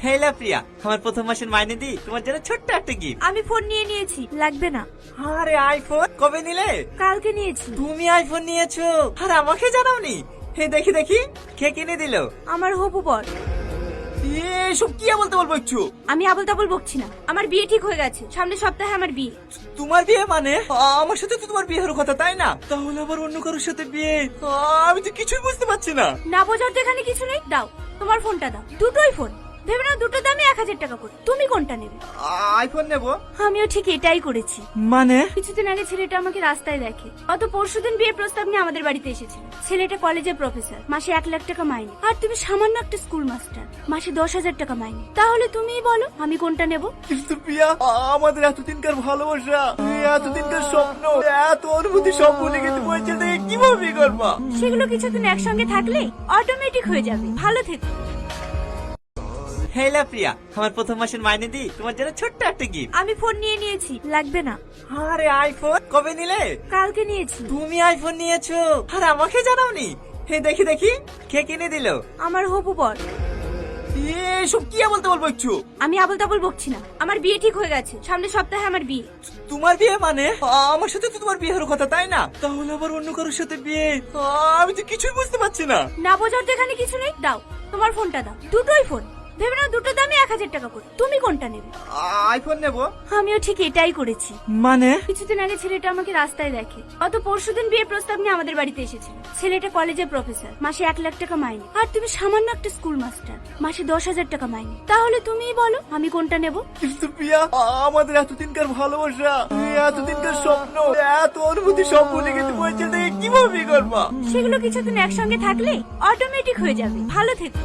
হেলা প্রিয়া, আমার প্রথম মাসের মাইনে দি তোমার জন্য ছোট্ট একটা গিফট। আমি ফোন নিয়ে নিয়েছি, লাগবে না। আরে আইফোন কবে নিলে? কালকে নিয়েছি। তুমি আইফোন নিয়েছো আর আমাকে জানাওনি? হে দেখি দেখি, কে কিনে দিল? আমার হবু বর। এসব কি বলতে বলবো একটু? আমি আবল তাবল বকছি না, আমার বিয়ে ঠিক হয়ে গেছে, সামনের সপ্তাহে আমার বিয়ে। তোমার বিয়ে মানে? আমার সাথে তো তোমার বিয়ে হওয়ার কথা, তাই না? তাহলে আবার অন্য কারোর সাথে বিয়ে? আমি তো কিছুই বুঝতে পারছি না। না বোঝার তো এখানে কিছু নেই, দাও তোমার ফোনটা দাও। দুটোই ফোন, ভেবে নাও দুটো দামে 1000 টাকা করে। তুমি কোনটা নেবে? আইফোন নেবো। আমিও ঠিক এটাই করেছি। মানে? কিছুদিন আগে ছেলেটা আমাকে রাস্তায় দেখে, অত পরশুদিন বিয়ের প্রস্তাব নিয়ে আমাদের বাড়িতে এসেছিল। ছেলেটা কলেজের প্রফেসর, মাসে 1 লাখ টাকা মাইনে, আর তুমি সামান্য একটা স্কুল মাস্টার, মাসে 10,000 টাকা মাইনে। তাহলে তুমিই বলো আমি কোনটা নেব? কিন্তু প্রিয়া, আমাদের এতদিনকার ভালোবাসা, এতদিনকার স্বপ্ন, এত অনুভূতি সব ভুলে গেছে, বলছে কিভাবে বিয়ে করবা? সেগুলো কিছুদিন একসঙ্গে থাকলে অটোমেটিক হয়ে যাবে। ভালো থেকো। হেলা প্রিয়া, আমার প্রথম মাসের মাইনে দি তোমার জন্য ছোট্ট একটা গিফট। আমি ফোন নিয়ে নিয়েছি, লাগবে না। আরে আইফোন কবে নিলে? কালকে নিয়েছি। তুমি আইফোন নিয়েছো আর আমাকে জানাওনি? হে দেখি দেখি, কে কিনে দিল? আমার হবু বর। এসব কি বলতে বলবো একটু? আমি আবল তাবল বকছি না, আমার বিয়ে ঠিক হয়ে গেছে, সামনের সপ্তাহে আমার বিয়ে। তোমার বিয়ে মানে? আমার সাথে তো তোমার বিয়ে হওয়ার কথা, তাই না? তাহলে আবার অন্য কারোর সাথে বিয়ে? আমি তো কিছুই বুঝতে পারছি না। না বোঝার তো এখানে কিছু নেই, দাও তোমার ফোনটা দাও। দুটোই ফোন, ভেবে নাও দুটো দামে 1000 টাকা করে। তুমি কোনটা নেবে? আইফোন নেবো। আমিও ঠিক এটাই করেছি। মানে? কিছুদিন আগে ছেলেটা আমাকে রাস্তায় দেখে, অত পরশুদিন বিয়ের প্রস্তাব নিয়ে আমাদের বাড়িতে এসেছিল। ছেলেটা কলেজের প্রফেসর, মাসে 1 লাখ টাকা মাইনে, আর তুমি সামান্য একটা স্কুল মাস্টার, মাসে 10,000 টাকা মাইনে। তাহলে তুমিই বলো আমি কোনটা নেব? কিন্তু প্রিয়া, আমাদের এতদিনকার ভালোবাসা, এতদিনকার স্বপ্ন, এত অনুভূতি সব ভুলে গেছে, বলছে কিভাবে বিয়ে করবা? সেগুলো কিছুদিন একসঙ্গে থাকলে অটোমেটিক হয়ে যাবে। ভালো থেকো।